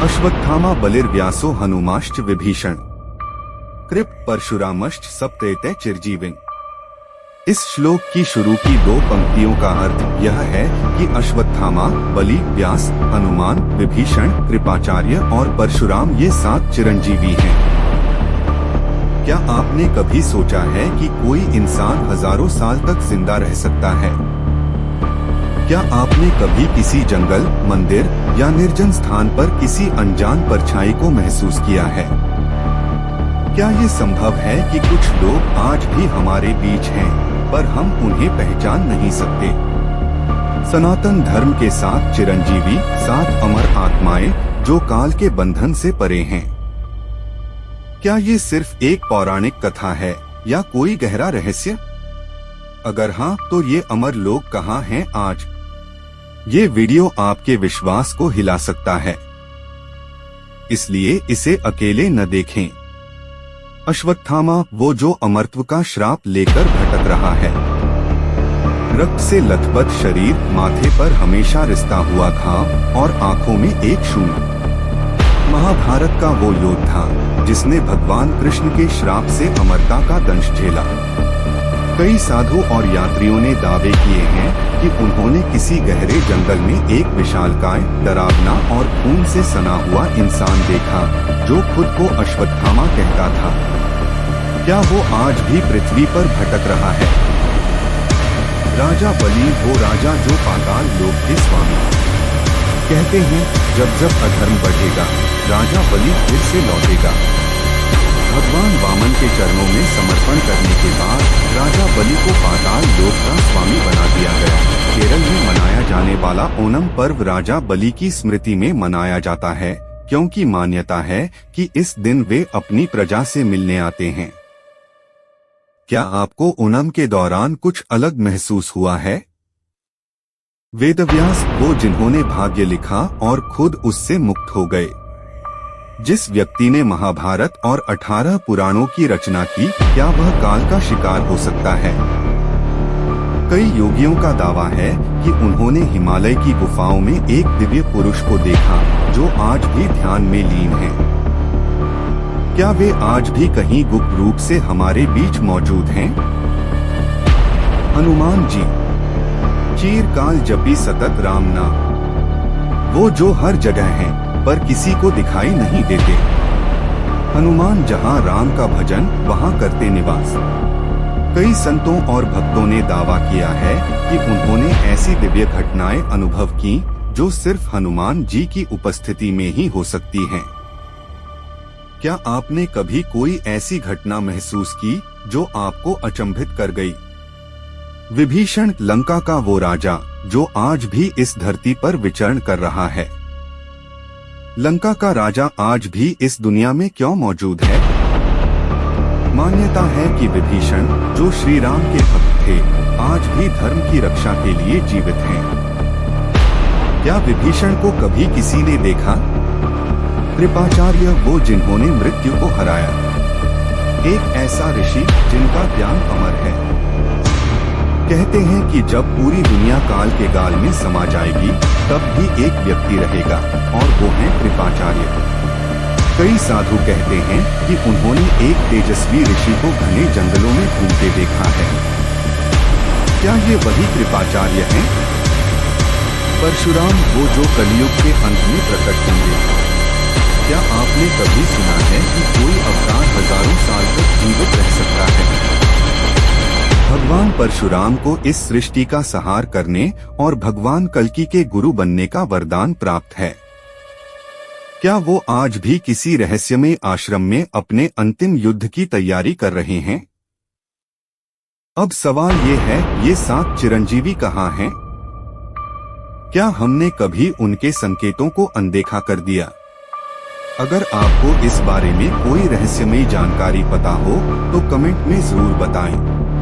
अश्वत्थामा बलिर्व्यासो हनुमाश्च विभीषण कृप परशुरामश्च सप्तैते चिरजीविन। इस श्लोक की शुरू की दो पंक्तियों का अर्थ यह है कि अश्वत्थामा, बलि, व्यास, हनुमान, विभीषण, कृपाचार्य और परशुराम ये 7 चिरंजीवी हैं। क्या आपने कभी सोचा है कि कोई इंसान हजारों साल तक जिंदा रह सकता है? क्या आपने कभी किसी जंगल, मंदिर या निर्जन स्थान पर किसी अनजान परछाई को महसूस किया है? क्या ये संभव है कि कुछ लोग आज भी हमारे बीच हैं, पर हम उन्हें पहचान नहीं सकते? सनातन धर्म के 7 चिरंजीवी, 7 अमर आत्माएं जो काल के बंधन से परे हैं। क्या ये सिर्फ एक पौराणिक कथा है या कोई गहरा रहस्य? अगर हाँ, तो ये अमर लोग कहाँ हैं आज? ये वीडियो आपके विश्वास को हिला सकता है, इसलिए इसे अकेले न देखें। अश्वत्थामा वो जो अमरत्व का श्राप लेकर भटक रहा है। रक्त से लथपथ शरीर, माथे पर हमेशा रिश्ता हुआ घाव और आंखों में एक शून्य। महाभारत का वो योद्धा जिसने भगवान कृष्ण के श्राप से अमरता का दंश झेला। कई साधु और यात्रियों ने दावे किए हैं कि उन्होंने किसी गहरे जंगल में एक विशालकाय, डरावना और खून से सना हुआ इंसान देखा जो खुद को अश्वत्थामा कहता था। क्या वो आज भी पृथ्वी पर भटक रहा है? राजा बलि, वो राजा जो पाताल लोक के स्वामी। कहते हैं जब जब अधर्म बढ़ेगा, राजा बलि फिर से लौटेगा। भगवान वामन के चरणों में समर्पण करने के बाद राजा बलि को पाताल लोक का स्वामी बना दिया गया। केरल में मनाया जाने वाला ओणम पर्व राजा बलि की स्मृति में मनाया जाता है, क्योंकि मान्यता है कि इस दिन वे अपनी प्रजा से मिलने आते हैं। क्या आपको ओणम के दौरान कुछ अलग महसूस हुआ है? वेदव्यास वो जिन्होंने भाग्य लिखा और खुद उससे मुक्त हो गए। जिस व्यक्ति ने महाभारत और 18 पुराणों की रचना की, क्या वह काल का शिकार हो सकता है? कई योगियों का दावा है कि उन्होंने हिमालय की गुफाओं में एक दिव्य पुरुष को देखा जो आज भी ध्यान में लीन है। क्या वे आज भी कहीं गुप्त रूप से हमारे बीच मौजूद हैं? हनुमान जी चिरकाल जपी सतत राम नाम, वो जो हर जगह हैं पर किसी को दिखाई नहीं देते। हनुमान जहां राम का भजन वहां करते निवास। कई संतों और भक्तों ने दावा किया है कि उन्होंने ऐसी दिव्य घटनाएं अनुभव की जो सिर्फ हनुमान जी की उपस्थिति में ही हो सकती हैं। क्या आपने कभी कोई ऐसी घटना महसूस की जो आपको अचंभित कर गई? विभीषण, लंका का वो राजा जो आज भी इस धरती पर विचरण कर रहा है। लंका का राजा आज भी इस दुनिया में क्यों मौजूद है? मान्यता है कि विभीषण जो श्री राम के भक्त थे, आज भी धर्म की रक्षा के लिए जीवित हैं। क्या विभीषण को कभी किसी ने देखा? कृपाचार्य वो जिन्होंने मृत्यु को हराया। एक ऐसा ऋषि जिनका ज्ञान अमर है। कहते हैं कि जब पूरी दुनिया काल के गाल में समा जाएगी, तब भी एक व्यक्ति रहेगा और वो है कृपाचार्य। कई साधु कहते हैं कि उन्होंने एक तेजस्वी ऋषि को घने जंगलों में घूमते देखा है। क्या ये वही कृपाचार्य हैं? परशुराम वो जो कलयुग के अंत में प्रकट होंगे। क्या आपने कभी सुना है कि कोई अवतार हजारों साल तक जीवित रह सकता है? भगवान परशुराम को इस सृष्टि का संहार करने और भगवान कल्कि के गुरु बनने का वरदान प्राप्त है। क्या वो आज भी किसी रहस्यमय आश्रम में अपने अंतिम युद्ध की तैयारी कर रहे हैं? अब सवाल ये है, ये 7 चिरंजीवी कहाँ हैं? क्या हमने कभी उनके संकेतों को अनदेखा कर दिया? अगर आपको इस बारे में कोई रहस्यमय जानकारी पता हो तो कमेंट में जरूर बताएं।